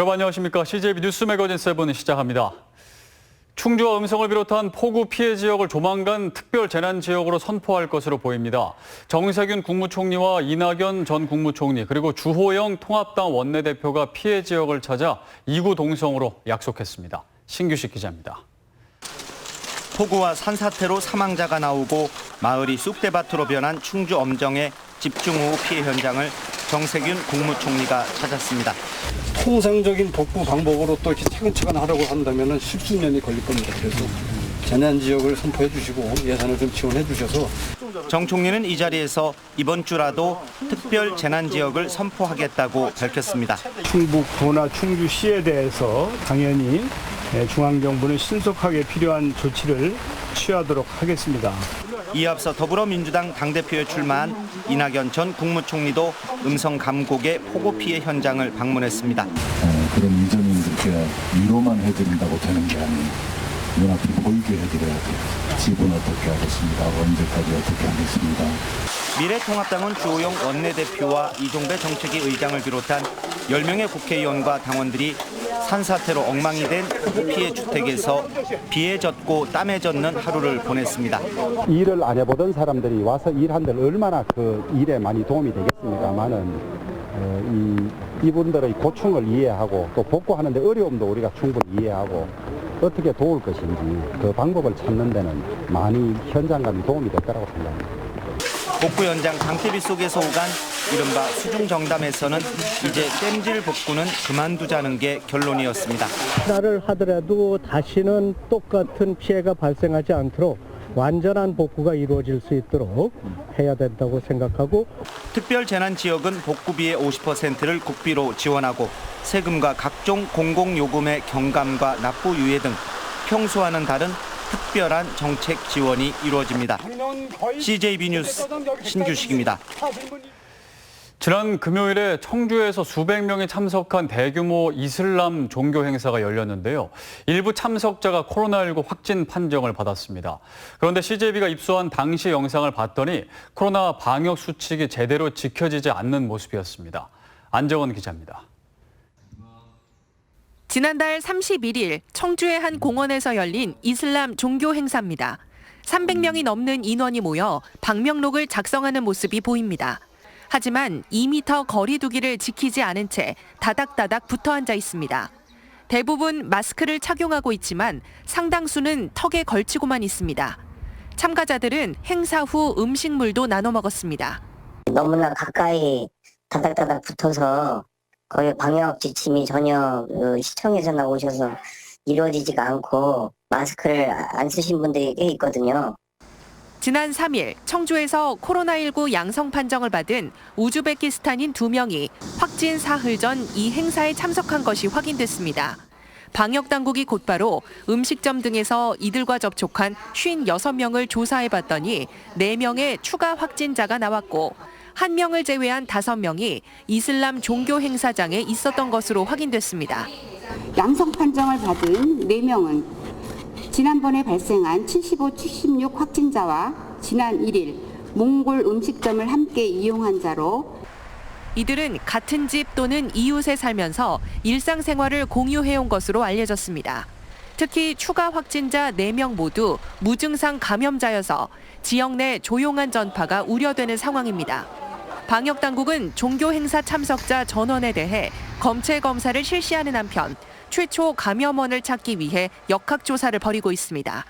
여러분 안녕하십니까? CJB 뉴스 매거진 7 시작합니다. 충주와 음성을 비롯한 폭우 피해 지역을 조만간 특별 재난 지역으로 선포할 것으로 보입니다. 정세균 국무총리와 이낙연 전 국무총리 그리고 주호영 통합당 원내대표가 피해 지역을 찾아 이구 동성으로 약속했습니다. 신규식 기자입니다. 폭우와 산사태로 사망자가 나오고 마을이 쑥대밭으로 변한 충주 엄정의 집중호우 피해 현장을 정세균 국무총리가 찾았습니다. 통상적인 복구 방법으로 또 이렇게 차근차근 하려고 한다면 십수년이 걸릴 겁니다. 그래서 재난 지역을 선포해 주시고 예산을 좀 지원해 주셔서. 정 총리는 이 자리에서 이번 주라도 특별 재난 지역을 선포하겠다고 밝혔습니다. 충북도나 충주시에 대해서 당연히 중앙정부는 신속하게 필요한 조치를 취하도록 하겠습니다. 이에 앞서 더불어민주당 당대표에 출마한 이낙연 전 국무총리도 음성 감곡의 폭우 피해 현장을 방문했습니다. 그런 이전인들께 위로만 해드린다고 되는 게 아니에요. 눈앞이 보이게 해드려야 돼요. 집은 어떻게 하겠습니다. 언제까지 어떻게 하겠습니다. 미래통합당은 주호영 원내대표와 이종배 정책위 의장을 비롯한 10명의 국회의원과 당원들이 산사태로 엉망이 된 폭우 피해 주택에서 비에 젖고 땀에 젖는 하루를 보냈습니다. 일을 안 해보던 사람들이 와서 일한들 얼마나 그 일에 많이 도움이 되겠습니까만은 이분들의 고충을 이해하고 또 복구하는데 어려움도 우리가 충분히 이해하고 어떻게 도울 것인지 그 방법을 찾는 데는 많이 현장감이 도움이 될 거라고 생각합니다. 복구 현장 장대비 속에서 오간 이른바 수중 정담에서는 이제 땜질 복구는 그만두자는 게 결론이었습니다. 하나를 하더라도 다시는 똑같은 피해가 발생하지 않도록 완전한 복구가 이루어질 수 있도록 해야 된다고 생각하고, 특별 재난 지역은 복구비의 50%를 국비로 지원하고 세금과 각종 공공요금의 경감과 납부 유예 등 평소와는 다른 특별한 정책 지원이 이루어집니다. CJB 뉴스 신규식입니다. 지난 금요일에 청주에서 수백 명이 참석한 대규모 이슬람 종교 행사가 열렸는데요. 일부 참석자가 코로나19 확진 판정을 받았습니다. 그런데 CJB가 입수한 당시 영상을 봤더니 코로나 방역 수칙이 제대로 지켜지지 않는 모습이었습니다. 안정원 기자입니다. 지난달 31일 청주의 한 공원에서 열린 이슬람 종교 행사입니다. 300명이 넘는 인원이 모여 방명록을 작성하는 모습이 보입니다. 하지만 2m 거리 두기를 지키지 않은 채 다닥다닥 붙어 앉아 있습니다. 대부분 마스크를 착용하고 있지만 상당수는 턱에 걸치고만 있습니다. 참가자들은 행사 후 음식물도 나눠 먹었습니다. 너무나 가까이 다닥다닥 붙어서 거의 방역 지침이 전혀 시청에서 나오셔서 이루어지지가 않고 마스크를 안 쓰신 분들이 꽤 있거든요. 지난 3일 청주에서 코로나19 양성 판정을 받은 우즈베키스탄인 2명이 확진 사흘 전 이 행사에 참석한 것이 확인됐습니다. 방역당국이 곧바로 음식점 등에서 이들과 접촉한 56명을 조사해봤더니 4명의 추가 확진자가 나왔고 1명을 제외한 5명이 이슬람 종교 행사장에 있었던 것으로 확인됐습니다. 양성 판정을 받은 4명은 지난번에 발생한 75, 76 확진자와 지난 1일 몽골 음식점을 함께 이용한 자로, 이들은 같은 집 또는 이웃에 살면서 일상생활을 공유해온 것으로 알려졌습니다. 특히 추가 확진자 4명 모두 무증상 감염자여서 지역 내 조용한 전파가 우려되는 상황입니다. 방역당국은 종교 행사 참석자 전원에 대해 검체 검사를 실시하는 한편 최초 감염원을 찾기 위해 역학조사를 벌이고 있습니다.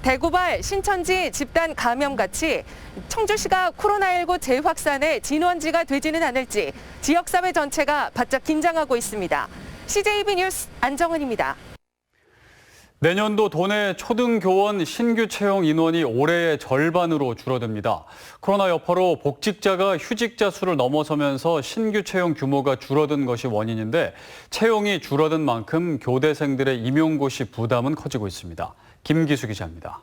대구발 신천지 집단 감염 같이 청주시가 코로나19 재확산의 진원지가 되지는 않을지 지역사회 전체가 바짝 긴장하고 있습니다. CJB 뉴스 안정은입니다. 내년도 도내 초등교원 신규 채용 인원이 올해의 절반으로 줄어듭니다. 코로나 여파로 복직자가 휴직자 수를 넘어서면서 신규 채용 규모가 줄어든 것이 원인인데 채용이 줄어든 만큼 교대생들의 임용고시 부담은 커지고 있습니다. 김기수 기자입니다.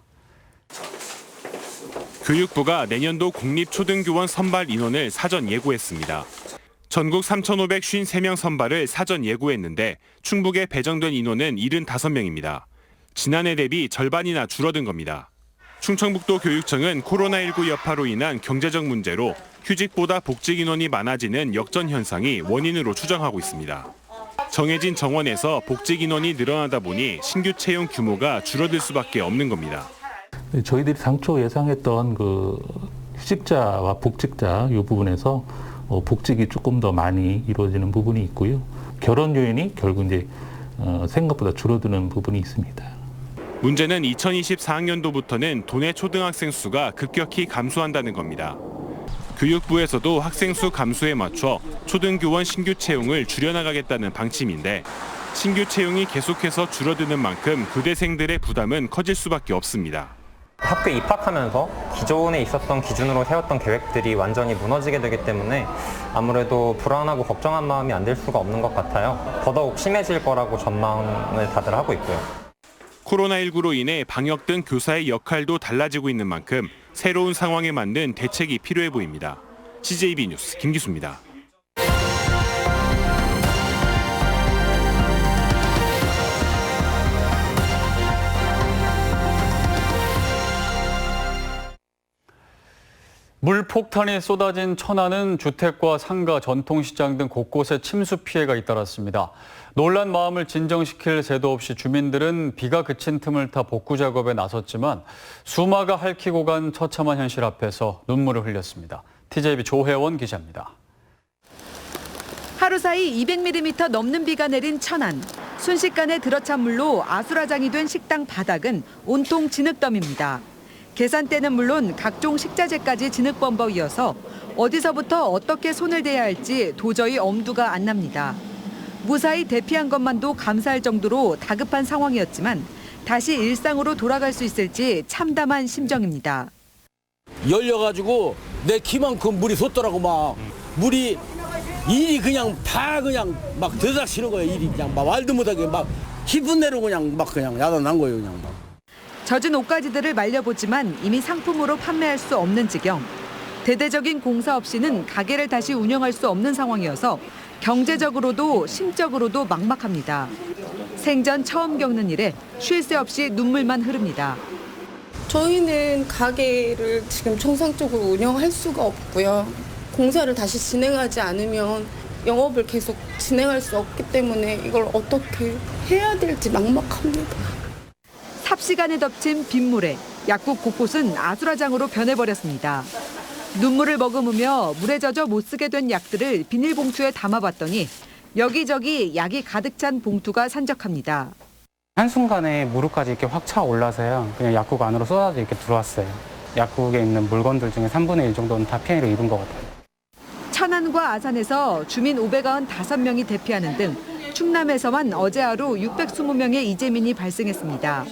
교육부가 내년도 공립초등교원 선발 인원을 사전 예고했습니다. 전국 3,553명 선발을 사전 예고했는데 충북에 배정된 인원은 75명입니다. 지난해 대비 절반이나 줄어든 겁니다. 충청북도 교육청은 코로나19 여파로 인한 경제적 문제로 휴직보다 복직 인원이 많아지는 역전 현상이 원인으로 추정하고 있습니다. 정해진 정원에서 복직 인원이 늘어나다 보니 신규 채용 규모가 줄어들 수밖에 없는 겁니다. 저희들이 당초 예상했던 그 휴직자와 복직자 이 부분에서 복직이 조금 더 많이 이루어지는 부분이 있고요. 결혼 요인이 결국 이제 생각보다 줄어드는 부분이 있습니다. 문제는 2024학년도부터는 도내 초등학생 수가 급격히 감소한다는 겁니다. 교육부에서도 학생 수 감소에 맞춰 초등교원 신규 채용을 줄여나가겠다는 방침인데 신규 채용이 계속해서 줄어드는 만큼 교대생들의 부담은 커질 수밖에 없습니다. 학교에 입학하면서 기존에 있었던 기준으로 세웠던 계획들이 완전히 무너지게 되기 때문에 아무래도 불안하고 걱정한 마음이 안 들 수가 없는 것 같아요. 더더욱 심해질 거라고 전망을 다들 하고 있고요. 코로나19로 인해 방역 등 교사의 역할도 달라지고 있는 만큼 새로운 상황에 맞는 대책이 필요해 보입니다. CJB 뉴스 김기수입니다. 물폭탄이 쏟아진 천안은 주택과 상가, 전통시장 등 곳곳에 침수 피해가 잇따랐습니다. 놀란 마음을 진정시킬 새도 없이 주민들은 비가 그친 틈을 타 복구 작업에 나섰지만 수마가 핥히고 간 처참한 현실 앞에서 눈물을 흘렸습니다. TJB 조혜원 기자입니다. 하루 사이 200mm 넘는 비가 내린 천안. 순식간에 들어찬 물로 아수라장이 된 식당 바닥은 온통 진흙더미입니다. 계산대는 물론 각종 식자재까지 진흙범벅이어서 어디서부터 어떻게 손을 대야 할지 도저히 엄두가 안 납니다. 무사히 대피한 것만도 감사할 정도로 다급한 상황이었지만 다시 일상으로 돌아갈 수 있을지 참담한 심정입니다. 열려가지고 내 키만큼 물이 솟더라고. 막 물이 일이 그냥 다 그냥 막 들이닥치는 거예요. 일이 그냥 막 말도 못하게 막 깊은 데로 그냥 야단난 거예요. 그냥 막. 젖은 옷가지들을 말려보지만 이미 상품으로 판매할 수 없는 지경. 대대적인 공사 없이는 가게를 다시 운영할 수 없는 상황이어서 경제적으로도 심적으로도 막막합니다. 생전 처음 겪는 일에 쉴 새 없이 눈물만 흐릅니다. 저희는 가게를 지금 정상적으로 운영할 수가 없고요. 공사를 다시 진행하지 않으면 영업을 계속 진행할 수 없기 때문에 이걸 어떻게 해야 될지 막막합니다. 삽시간에 덮친 빗물에 약국 곳곳은 아수라장으로 변해버렸습니다. 눈물을 머금으며 물에 젖어 못 쓰게 된 약들을 비닐봉투에 담아봤더니 여기저기 약이 가득 찬 봉투가 산적합니다. 한순간에 무릎까지 이렇게 확 차올라서요. 그냥 약국 안으로 쏟아져 이렇게 들어왔어요. 약국에 있는 물건들 중에 3분의 1 정도는 다 피해를 입은 것 같아요. 천안과 아산에서 주민 595명이 대피하는 등 충남에서만 어제 하루 620명의 이재민이 발생했습니다.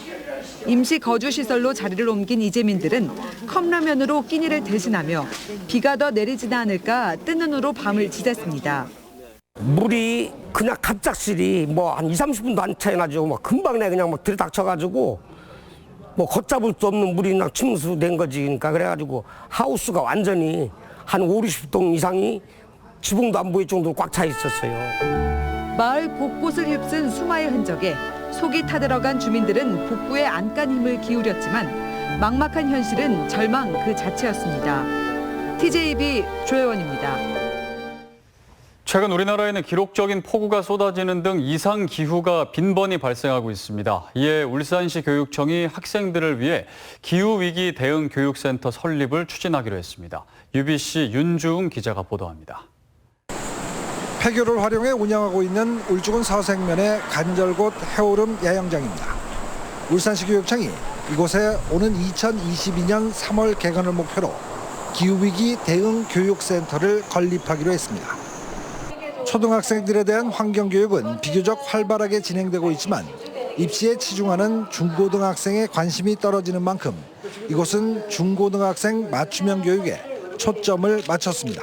임시 거주시설로 자리를 옮긴 이재민들은 컵라면으로 끼니를 대신하며 비가 더 내리지는 않을까 뜬 눈으로 밤을 지샜습니다. 물이 그냥 갑작스레 한 20-30분도 안 차이 나죠. 금방 그냥 들이닥쳐가지고 걷잡을 수 없는 물이 그냥 침수된 거지. 그러니까 그래가지고 하우스가 완전히 한 50-60동 이상이 지붕도 안 보일 정도로 꽉 차 있었어요. 마을 곳곳을 휩쓴 수마의 흔적에 속이 타들어간 주민들은 복구에 안간 힘을 기울였지만 막막한 현실은 절망 그 자체였습니다. TJB 조혜원입니다. 최근 우리나라에는 기록적인 폭우가 쏟아지는 등 이상 기후가 빈번히 발생하고 있습니다. 이에 울산시 교육청이 학생들을 위해 기후위기 대응 교육센터 설립을 추진하기로 했습니다. UBC 윤주웅 기자가 보도합니다. 폐교를 활용해 운영하고 있는 울주군 서생면의 간절곶 해오름 야영장입니다. 울산시 교육청이 이곳에 오는 2022년 3월 개관을 목표로 기후위기 대응 교육센터를 건립하기로 했습니다. 초등학생들에 대한 환경교육은 비교적 활발하게 진행되고 있지만 입시에 치중하는 중고등학생의 관심이 떨어지는 만큼 이곳은 중고등학생 맞춤형 교육에 초점을 맞췄습니다.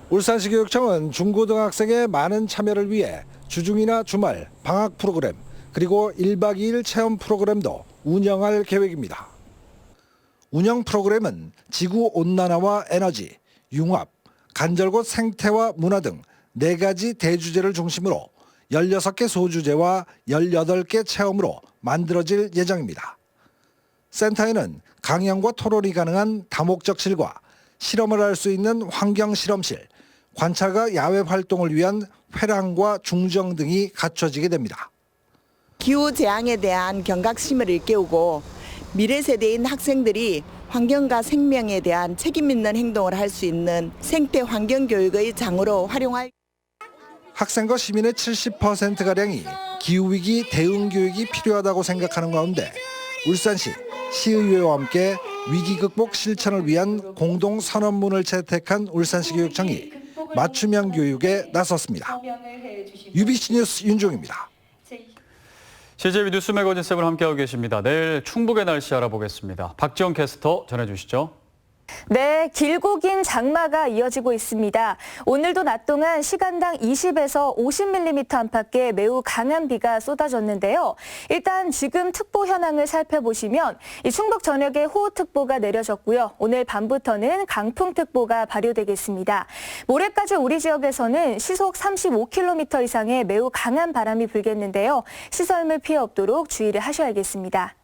울산시 교육청은 중고등학생의 많은 참여를 위해 주중이나 주말, 방학 프로그램, 그리고 1박 2일 체험 프로그램도 운영할 계획입니다. 운영 프로그램은 지구온난화와 에너지, 융합, 간절곶 생태와 문화 등 4가지 대주제를 중심으로 16개 소주제와 18개 체험으로 만들어질 예정입니다. 센터에는 강연과 토론이 가능한 다목적실과 실험을 할 수 있는 환경실험실, 관찰과 야외 활동을 위한 회랑과 중정 등이 갖춰지게 됩니다. 기후 재앙에 대한 경각심을 일깨우고 미래 세대인 학생들이 환경과 생명에 대한 책임 있는 행동을 할 수 있는 생태 환경 교육의 장으로 활용할. 학생과 시민의 70%가량이 기후위기 대응 교육이 필요하다고 생각하는 가운데 울산시 시의회와 함께 위기 극복 실천을 위한 공동 선언문을 채택한 울산시 교육청이 맞춤형 교육에 나섰습니다. UBC 뉴스 윤종입니다. CJB 뉴스 매거진 7 함께하고 계십니다. 내일 충북의 날씨 알아보겠습니다. 박지영 캐스터 전해주시죠. 네, 길고 긴 장마가 이어지고 있습니다. 오늘도 낮 동안 시간당 20에서 50mm 안팎의 매우 강한 비가 쏟아졌는데요. 일단 지금 특보 현황을 살펴보시면 이 충북 전역에 호우특보가 내려졌고요. 오늘 밤부터는 강풍특보가 발효되겠습니다. 모레까지 우리 지역에서는 시속 35km 이상의 매우 강한 바람이 불겠는데요. 시설물 피해 없도록 주의를 하셔야겠습니다.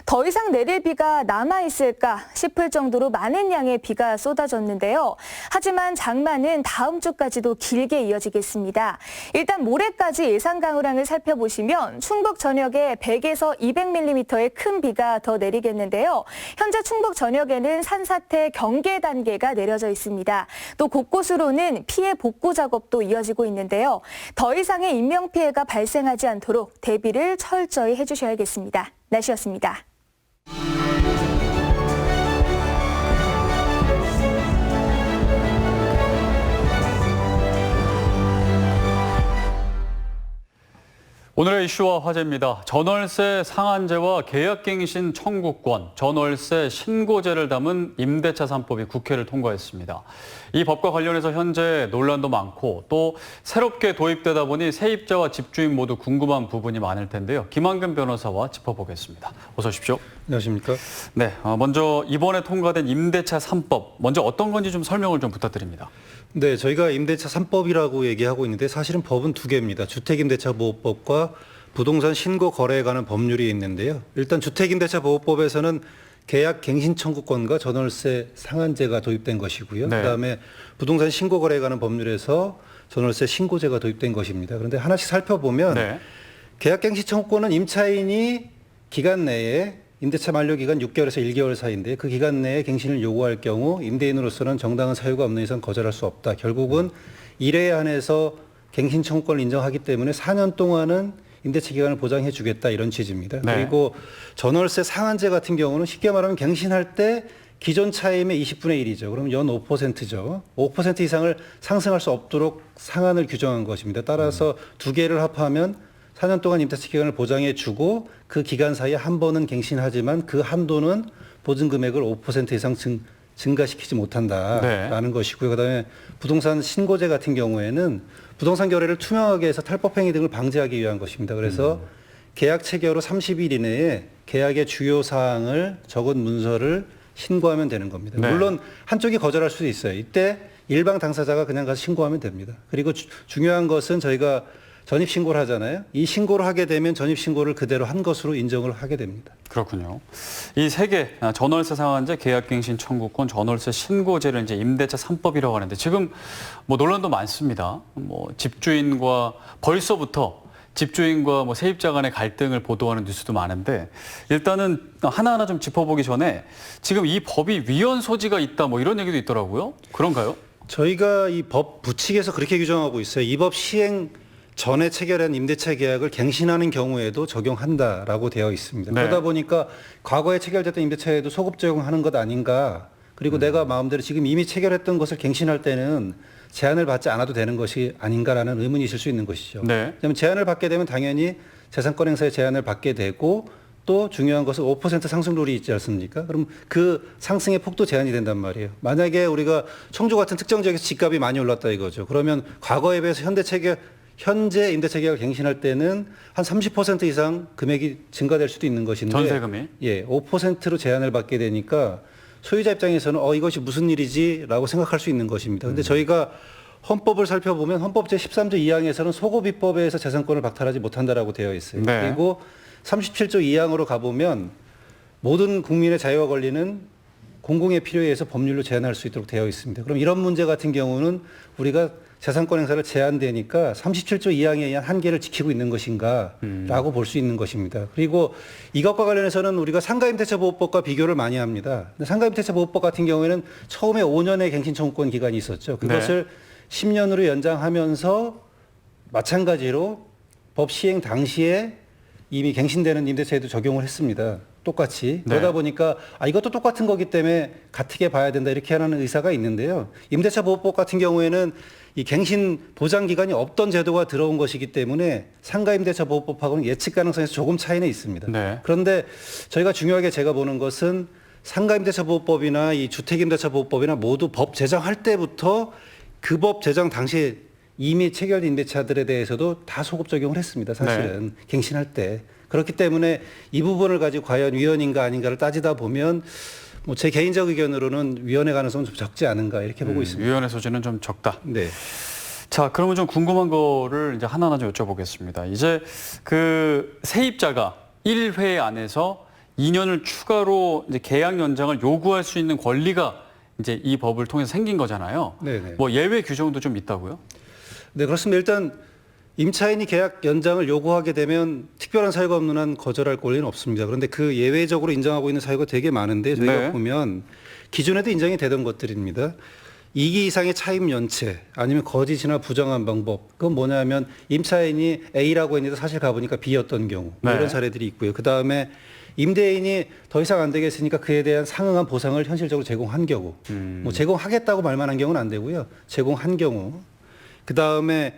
더 이상 내릴 비가 남아있을까 싶을 정도로 많은 양의 비가 쏟아졌는데요. 하지만 장마는 다음 주까지도 길게 이어지겠습니다. 일단 모레까지 예상 강우량을 살펴보시면 충북 전역에 100에서 200mm의 큰 비가 더 내리겠는데요. 현재 충북 전역에는 산사태 경계 단계가 내려져 있습니다. 또 곳곳으로는 피해 복구 작업도 이어지고 있는데요. 더 이상의 인명피해가 발생하지 않도록 대비를 철저히 해주셔야겠습니다. 날씨였습니다. 오늘의 이슈와 화제입니다. 전월세 상한제와 계약갱신 청구권, 전월세 신고제를 담은 임대차 3법이 국회를 통과했습니다. 이 법과 관련해서 현재 논란도 많고 또 새롭게 도입되다 보니 세입자와 집주인 모두 궁금한 부분이 많을 텐데요. 김한근 변호사와 짚어보겠습니다. 어서 오십시오. 안녕하십니까? 네, 먼저 이번에 통과된 임대차 3법, 먼저 어떤 건지 좀 설명을 좀 부탁드립니다. 네, 저희가 임대차 3법이라고 얘기하고 있는데 사실은 법은 두 개입니다. 주택임대차보호법과 부동산 신고 거래에 관한 법률이 있는데요. 일단 주택임대차보호법에서는 계약갱신 청구권과 전월세 상한제가 도입된 것이고요. 네. 그다음에 부동산 신고 거래에 관한 법률에서 전월세 신고제가 도입된 것입니다. 그런데 하나씩 살펴보면 네. 계약갱신 청구권은 임차인이 기간 내에 임대차 만료 기간 6개월에서 1개월 사이인데 그 기간 내에 갱신을 요구할 경우 임대인으로서는 정당한 사유가 없는 이상 거절할 수 없다. 결국은 1회에 한해서 갱신 청구권을 인정하기 때문에 4년 동안은 임대차 기간을 보장해 주겠다 이런 취지입니다. 네. 그리고 전월세 상한제 같은 경우는 쉽게 말하면 갱신할 때 기존 차임의 20분의 1이죠. 그럼 연 5%죠. 5% 이상을 상승할 수 없도록 상한을 규정한 것입니다. 따라서 두 개를 합하면 4년 동안 임대차 기간을 보장해 주고 그 기간 사이에 한 번은 갱신하지만 그 한도는 보증 금액을 5% 이상 증가시키지 못한다라는 것이고요. 그다음에 부동산 신고제 같은 경우에는 부동산 거래를 투명하게 해서 탈법행위 등을 방지하기 위한 것입니다. 그래서 계약 체결 후 30일 이내에 계약의 주요 사항을 적은 문서를 신고하면 되는 겁니다. 네. 물론 한쪽이 거절할 수도 있어요. 이때 일방 당사자가 그냥 가서 신고하면 됩니다. 그리고 중요한 것은 저희가 전입신고를 하잖아요. 이 신고를 하게 되면 전입신고를 그대로 한 것으로 인정을 하게 됩니다. 그렇군요. 이 세 개, 전월세 상한제, 계약갱신 청구권, 전월세 신고제를 이제 임대차 3법이라고 하는데 지금 뭐 논란도 많습니다. 뭐 집주인과 벌써부터 집주인과 뭐 세입자 간의 갈등을 보도하는 뉴스도 많은데 일단은 하나하나 좀 짚어보기 전에 지금 이 법이 위헌 소지가 있다 뭐 이런 얘기도 있더라고요. 그런가요? 저희가 이 법 부칙에서 그렇게 규정하고 있어요. 이 법 시행 전에 체결한 임대차 계약을 갱신하는 경우에도 적용한다라고 되어 있습니다. 네. 그러다 보니까 과거에 체결됐던 임대차에도 소급 적용하는 것 아닌가. 그리고 내가 마음대로 지금 이미 체결했던 것을 갱신할 때는 제한을 받지 않아도 되는 것이 아닌가라는 의문이 있을 수 있는 것이죠. 네. 왜냐하면 제한을 받게 되면 당연히 재산권 행사에 제한을 받게 되고 또 중요한 것은 5% 상승률이 있지 않습니까? 그럼 그 상승의 폭도 제한이 된단 말이에요. 만약에 우리가 청주 같은 특정 지역에서 집값이 많이 올랐다 이거죠. 그러면 과거에 비해서 현재 임대차 계약을 갱신할 때는 한 30% 이상 금액이 증가될 수도 있는 것인데 전세금이? 예, 5%로 제한을 받게 되니까 소유자 입장에서는 이것이 무슨 일이지라고 생각할 수 있는 것입니다. 근데 저희가 헌법을 살펴보면 헌법 제13조 2항에서는 소급입법에 의해서 재산권을 박탈하지 못한다라고 되어 있어요. 네. 그리고 37조 2항으로 가보면 모든 국민의 자유와 권리는 공공의 필요에 의해서 법률로 제한할 수 있도록 되어 있습니다. 그럼 이런 문제 같은 경우는 우리가 재산권 행사를 제한되니까 37조 2항에 의한 한계를 지키고 있는 것인가라고 볼 수 있는 것입니다. 그리고 이것과 관련해서는 우리가 상가임대차보호법과 비교를 많이 합니다. 근데 상가임대차보호법 같은 경우에는 처음에 5년의 갱신 청구권 기간이 있었죠. 그것을 10년으로 연장하면서 마찬가지로 법 시행 당시에 이미 갱신되는 임대차에도 적용을 했습니다. 똑같이. 그러다 보니까 이것도 똑같은 거기 때문에 같게 봐야 된다 이렇게 하는 의사가 있는데요. 임대차보호법 같은 경우에는 이 갱신 보장 기간이 없던 제도가 들어온 것이기 때문에 상가임대차보호법하고는 예측 가능성에서 조금 차이는 있습니다. 그런데 저희가 중요하게 제가 보는 것은 상가임대차보호법이나 이 주택임대차보호법이나 모두 법 제정할 때부터 그 법 제정 당시에 이미 체결된 임대차들에 대해서도 다 소급 적용을 했습니다. 사실은 갱신할 때. 그렇기 때문에 이 부분을 가지고 과연 위헌인가 아닌가를 따지다 보면 뭐 제 개인적 의견으로는 위헌의 가능성은 좀 적지 않은가 이렇게 보고 있습니다. 위헌의 소지는 좀 적다. 네. 자, 그러면 좀 궁금한 거를 이제 하나하나 좀 여쭤보겠습니다. 이제 그 세입자가 1회 안에서 2년을 추가로 이제 계약 연장을 요구할 수 있는 권리가 이제 이 법을 통해서 생긴 거잖아요. 네네. 뭐 예외 규정도 좀 있다고요? 네, 그렇습니다. 일단 임차인이 계약 연장을 요구하게 되면 특별한 사유가 없는 한 거절할 권리는 없습니다. 그런데 그 예외적으로 인정하고 있는 사유가 되게 많은데 저희가 보면 기존에도 인정이 되던 것들입니다. 2기 이상의 차임 연체 아니면 거짓이나 부정한 방법. 그건 뭐냐면 임차인이 A라고 했는데 사실 가보니까 B였던 경우 뭐 이런 사례들이 있고요. 그다음에 임대인이 더 이상 안 되겠으니까 그에 대한 상응한 보상을 현실적으로 제공한 경우. 뭐 제공하겠다고 말만 한 경우는 안 되고요. 제공한 경우. 그다음에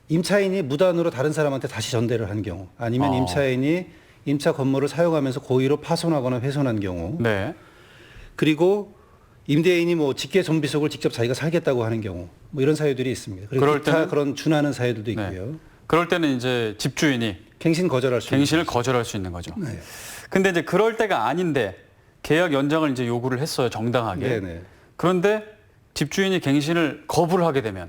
임차인이 무단으로 다른 사람한테 다시 전대를 한 경우 아니면 임차인이 임차 건물을 사용하면서 고의로 파손하거나 훼손한 경우 그리고 임대인이 뭐 직계 존비속을 직접 자기가 살겠다고 하는 경우 뭐 이런 사유들이 있습니다. 그리고 그럴 기타 때는 그런 준하는 사유들도 있고요. 그럴 때는 이제 집주인이 갱신을 거절할 수 있는 거죠. 근데 이제 그럴 때가 아닌데 계약 연장을 이제 요구를 했어요. 정당하게. 그런데 집주인이 갱신을 거부를 하게 되면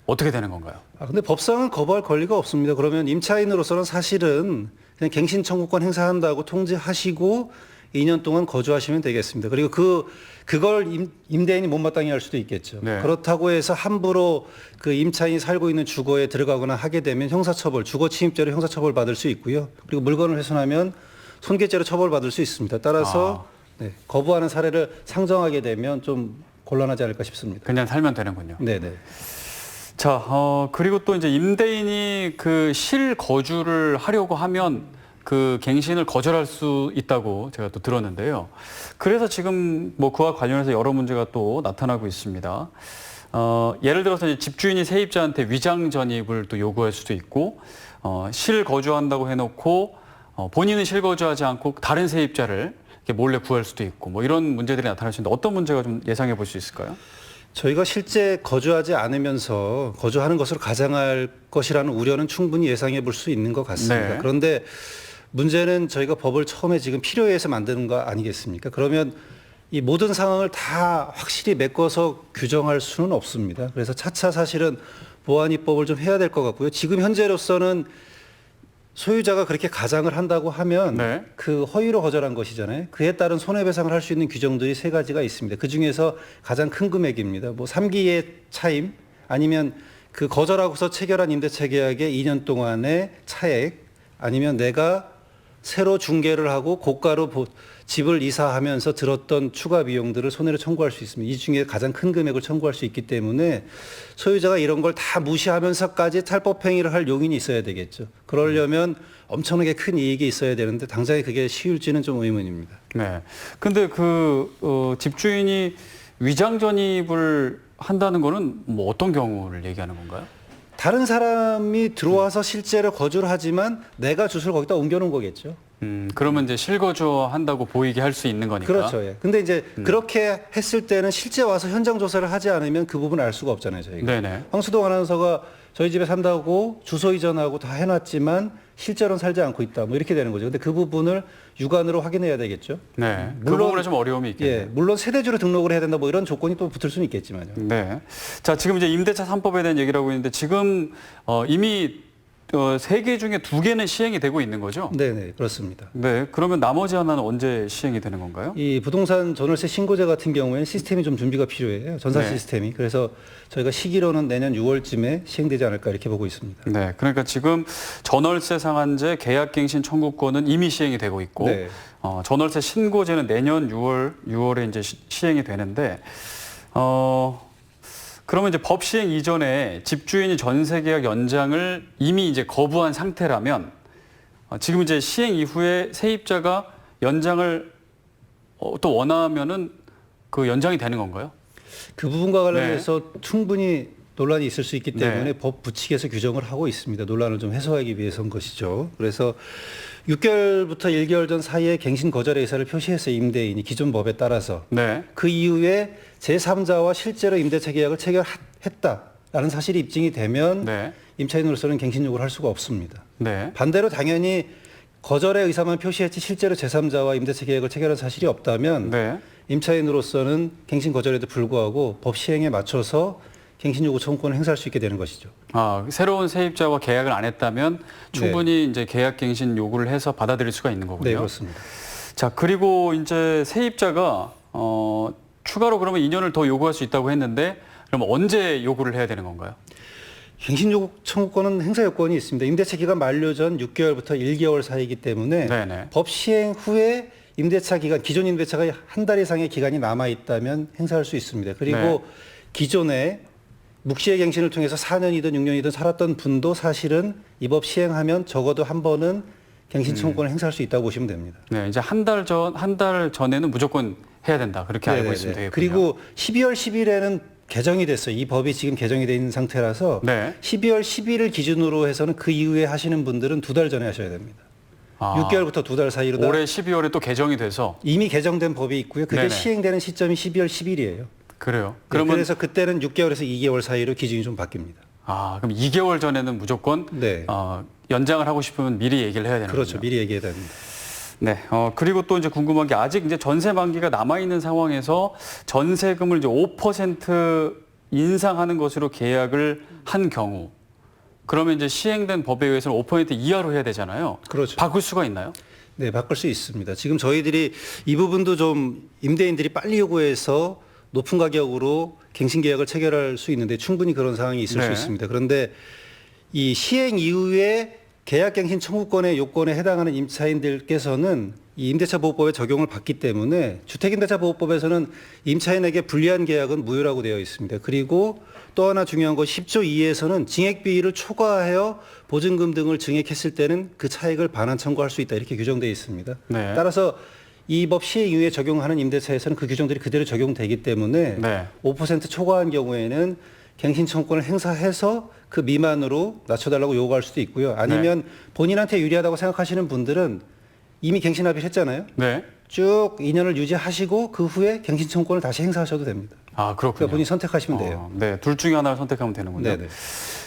어떻게 되는 건가요? 근데 법상은 거부할 권리가 없습니다. 그러면 임차인으로서는 사실은 그냥 갱신 청구권 행사한다고 통지하시고 2년 동안 거주하시면 되겠습니다. 그리고 그걸 임대인이 못마땅히 할 수도 있겠죠. 그렇다고 해서 함부로 그 임차인이 살고 있는 주거에 들어가거나 하게 되면 형사처벌, 주거 침입죄로 형사처벌 받을 수 있고요. 그리고 물건을 훼손하면 손괴죄로 처벌받을 수 있습니다. 따라서 거부하는 사례를 상정하게 되면 좀 곤란하지 않을까 싶습니다. 그냥 살면 되는군요. 네네. 자, 그리고 또 이제 임대인이 그 실거주를 하려고 하면 그 갱신을 거절할 수 있다고 제가 또 들었는데요. 그래서 지금 뭐 그와 관련해서 여러 문제가 또 나타나고 있습니다. 예를 들어서 이제 집주인이 세입자한테 위장 전입을 또 요구할 수도 있고, 실거주한다고 해놓고 본인은 실거주하지 않고 다른 세입자를 이렇게 몰래 구할 수도 있고, 뭐 이런 문제들이 나타날 수 있는데 어떤 문제가 좀 예상해 볼 수 있을까요? 저희가 실제 거주하지 않으면서 거주하는 것으로 가장할 것이라는 우려는 충분히 예상해 볼 수 있는 것 같습니다. 그런데 문제는 저희가 법을 처음에 지금 필요에 의해서 만드는 거 아니겠습니까? 그러면 이 모든 상황을 다 확실히 메꿔서 규정할 수는 없습니다. 그래서 차차 사실은 보완입법을 좀 해야 될 것 같고요. 지금 현재로서는 소유자가 그렇게 가장을 한다고 하면 그 허위로 거절한 것이잖아요. 그에 따른 손해배상을 할 수 있는 규정들이 3가지가 있습니다. 그중에서 가장 큰 금액입니다. 뭐 3기의 차임 아니면 그 거절하고서 체결한 임대차 계약의 2년 동안의 차액 아니면 내가 새로 중개를 하고 고가로 집을 이사하면서 들었던 추가 비용들을 손해로 청구할 수 있습니다. 이 중에 가장 큰 금액을 청구할 수 있기 때문에 소유자가 이런 걸 다 무시하면서까지 탈법행위를 할 용인이 있어야 되겠죠. 그러려면 엄청나게 큰 이익이 있어야 되는데 당장에 그게 쉬울지는 좀 의문입니다. 네. 근데 집주인이 위장 전입을 한다는 거는 뭐 어떤 경우를 얘기하는 건가요? 다른 사람이 들어와서 실제로 거주를 하지만 내가 주소를 거기다 옮겨놓은 거겠죠. 그러면 이제 실거주한다고 보이게 할 수 있는 거니까. 그렇죠. 예. 근데 이제 그렇게 했을 때는 실제 와서 현장 조사를 하지 않으면 그 부분을 알 수가 없잖아요, 저희가. 네네. 황수동 아나운서가 저희 집에 산다고 주소 이전하고 다 해놨지만 실제로는 살지 않고 있다. 뭐 이렇게 되는 거죠. 근데 그 부분을 육안으로 확인해야 되겠죠. 네. 그 부분에 좀 어려움이 있겠네요. 예, 물론 세대주로 등록을 해야 된다. 뭐 이런 조건이 또 붙을 수는 있겠지만요. 네. 자, 지금 이제 임대차 3법에 대한 얘기를 하고 있는데 지금 이미 세 개 중에 두 개는 시행이 되고 있는 거죠? 네, 그렇습니다. 네, 그러면 나머지 하나는 언제 시행이 되는 건가요? 이 부동산 전월세 신고제 같은 경우에는 시스템이 좀 준비가 필요해요. 전산 네. 시스템이. 그래서 저희가 시기로는 내년 6월쯤에 시행되지 않을까 이렇게 보고 있습니다. 네, 그러니까 지금 전월세 상한제 계약갱신 청구권은 이미 시행이 되고 있고 네. 전월세 신고제는 내년 6월에 이제 시행이 되는데 그러면 이제 법 시행 이전에 집주인이 전세 계약 연장을 이미 이제 거부한 상태라면 지금 이제 시행 이후에 세입자가 연장을 또 원하면은 그 연장이 되는 건가요? 그 부분과 관련해서 충분히 논란이 있을 수 있기 때문에 법 부칙에서 규정을 하고 있습니다. 논란을 좀 해소하기 위해서인 것이죠. 그래서 6개월부터 1개월 전 사이에 갱신 거절의 의사를 표시했어요. 임대인이 기존 법에 따라서. 그 이후에 제3자와 실제로 임대차 계약을 체결했다라는 사실이 입증이 되면 임차인으로서는 갱신 요구를 할 수가 없습니다. 반대로 당연히 거절의 의사만 표시했지 실제로 제3자와 임대차 계약을 체결한 사실이 없다면 임차인으로서는 갱신 거절에도 불구하고 법 시행에 맞춰서 갱신 요구 청구권을 행사할 수 있게 되는 것이죠. 새로운 세입자와 계약을 안 했다면 충분히 이제 계약 갱신 요구를 해서 받아들일 수가 있는 거군요. 네, 그렇습니다. 자, 그리고 이제 세입자가 추가로 그러면 2년을 더 요구할 수 있다고 했는데 그럼 언제 요구를 해야 되는 건가요? 갱신 요구 청구권은 행사 요건이 있습니다. 임대차 기간 만료 전 6개월부터 1개월 사이이기 때문에 법 시행 후에 임대차 기간, 기존 임대차가 한 달 이상의 기간이 남아 있다면 행사할 수 있습니다. 그리고 기존에 묵시의 갱신을 통해서 4년이든 6년이든 살았던 분도 사실은 이 법 시행하면 적어도 한 번은 갱신 청구권을 행사할 수 있다고 보시면 됩니다. 네, 이제 한 달 전에는 무조건 해야 된다. 그렇게 알고 있으면 되겠군요. 그리고 12월 10일에는 개정이 됐어요. 이 법이 지금 개정이 돼 있는 상태라서 12월 10일을 기준으로 해서는 그 이후에 하시는 분들은 2달 전에 하셔야 됩니다. 6개월부터 2달 사이로 올해 12월에 또 개정이 돼서 이미 개정된 법이 있고요. 그게 시행되는 시점이 12월 10일이에요. 그래요. 그러면 그래서 그때는 6개월에서 2개월 사이로 기준이 좀 바뀝니다. 그럼 2개월 전에는 무조건 연장을 하고 싶으면 미리 얘기를 해야 되는 거죠. 그렇죠. 미리 얘기해야 됩니다. 네. 그리고 또 이제 궁금한 게 아직 이제 전세 만기가 남아 있는 상황에서 전세금을 이제 5% 인상하는 것으로 계약을 한 경우 그러면 이제 시행된 법에 의해서는 5% 이하로 해야 되잖아요. 그렇죠. 바꿀 수가 있나요? 네, 바꿀 수 있습니다. 지금 저희들이 이 부분도 좀 임대인들이 빨리 요구해서 높은 가격으로 갱신 계약을 체결할 수 있는데 충분히 그런 상황이 있을 수 있습니다. 그런데 이 시행 이후에 계약갱신 청구권의 요건에 해당하는 임차인들께서는 이 임대차보호법에 적용을 받기 때문에 주택임대차보호법에서는 임차인에게 불리한 계약은 무효라고 되어 있습니다. 그리고 또 하나 중요한 건 10조 2에서는 증액비를 초과하여 보증금 등을 증액했을 때는 그 차액을 반환 청구할 수 있다 이렇게 규정되어 있습니다. 따라서 이 법 시행 이후에 적용하는 임대차에서는 그 규정들이 그대로 적용되기 때문에 5% 초과한 경우에는 갱신 청구권을 행사해서 그 미만으로 낮춰달라고 요구할 수도 있고요. 아니면 본인한테 유리하다고 생각하시는 분들은 이미 갱신 합의를 했잖아요. 쭉 2년을 유지하시고 그 후에 갱신 청구권을 다시 행사하셔도 됩니다. 그렇군요. 그러니까 본인이 선택하시면 돼요. 네, 둘 중에 하나를 선택하면 되는군요. 네네.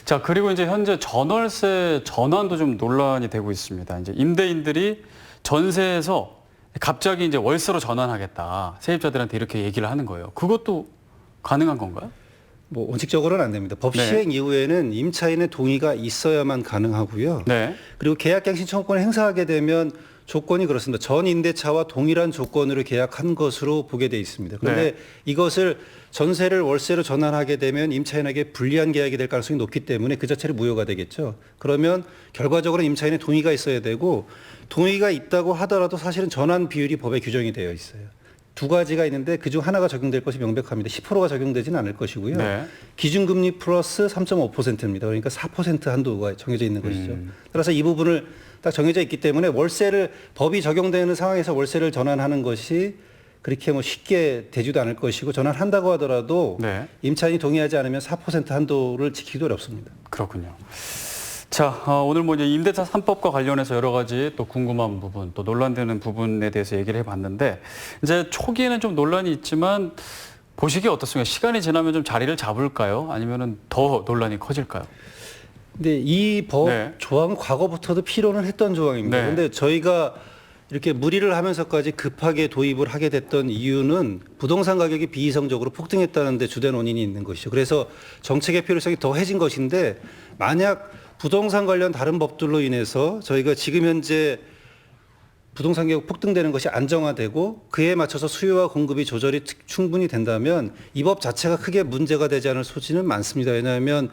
자, 그리고 이제 현재 전월세 전환도 좀 논란이 되고 있습니다. 이제 임대인들이 전세에서 갑자기 이제 월세로 전환하겠다. 세입자들한테 이렇게 얘기를 하는 거예요. 그것도 가능한 건가요? 뭐 원칙적으로는 안 됩니다. 법 시행 이후에는 임차인의 동의가 있어야만 가능하고요. 그리고 계약갱신 청구권을 행사하게 되면 조건이 그렇습니다. 전 임대차와 동일한 조건으로 계약한 것으로 보게 돼 있습니다. 그런데 이것을 전세를 월세로 전환하게 되면 임차인에게 불리한 계약이 될 가능성이 높기 때문에 그 자체를 무효가 되겠죠. 그러면 결과적으로 임차인의 동의가 있어야 되고 동의가 있다고 하더라도 사실은 전환 비율이 법에 규정이 되어 있어요. 두 가지가 있는데 그중 하나가 적용될 것이 명백합니다. 10%가 적용되지는 않을 것이고요. 기준금리 플러스 3.5%입니다. 그러니까 4% 한도가 정해져 있는 것이죠. 따라서 이 부분을 딱 정해져 있기 때문에 법이 적용되는 상황에서 월세를 전환하는 것이 그렇게 뭐 쉽게 되지도 않을 것이고 전환한다고 하더라도 임차인이 동의하지 않으면 4% 한도를 지키기도 어렵습니다. 그렇군요. 자, 오늘 뭐 이제 임대차 3법과 관련해서 여러 가지 또 궁금한 부분, 또 논란되는 부분에 대해서 얘기를 해봤는데 이제 초기에는 좀 논란이 있지만 보시기에 어떻습니까? 시간이 지나면 좀 자리를 잡을까요? 아니면은 더 논란이 커질까요? 근데 이 법 조항은 과거부터도 필요는 했던 조항입니다. 그런데 저희가 이렇게 무리를 하면서까지 급하게 도입을 하게 됐던 이유는 부동산 가격이 비이성적으로 폭등했다는 데 주된 원인이 있는 것이죠. 그래서 정책의 필요성이 더해진 것인데 만약 부동산 관련 다른 법들로 인해서 저희가 지금 현재 부동산 가격 폭등되는 것이 안정화되고 그에 맞춰서 수요와 공급이 조절이 충분히 된다면 이 법 자체가 크게 문제가 되지 않을 소지는 많습니다. 왜냐하면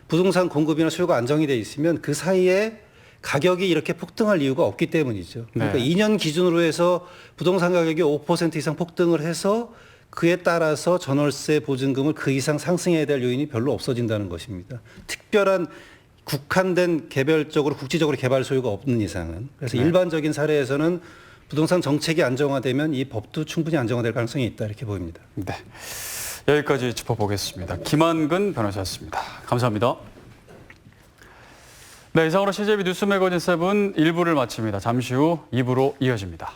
부동산 공급이나 수요가 안정이 돼 있으면 그 사이에 가격이 이렇게 폭등할 이유가 없기 때문이죠. 그러니까 네. 2년 기준으로 해서 부동산 가격이 5% 이상 폭등을 해서 그에 따라서 전월세 보증금을 그 이상 상승해야 될 요인이 별로 없어진다는 것입니다. 특별한 국한된 개별적으로 국지적으로 개발 소유가 없는 이상은. 그래서 네. 일반적인 사례에서는 부동산 정책이 안정화되면 이 법도 충분히 안정화될 가능성이 있다 이렇게 보입니다. 네. 여기까지 짚어보겠습니다. 김한근 변호사였습니다. 감사합니다. 네, 이상으로 CJB 뉴스 매거진 7 1부를 마칩니다. 잠시 후 2부로 이어집니다.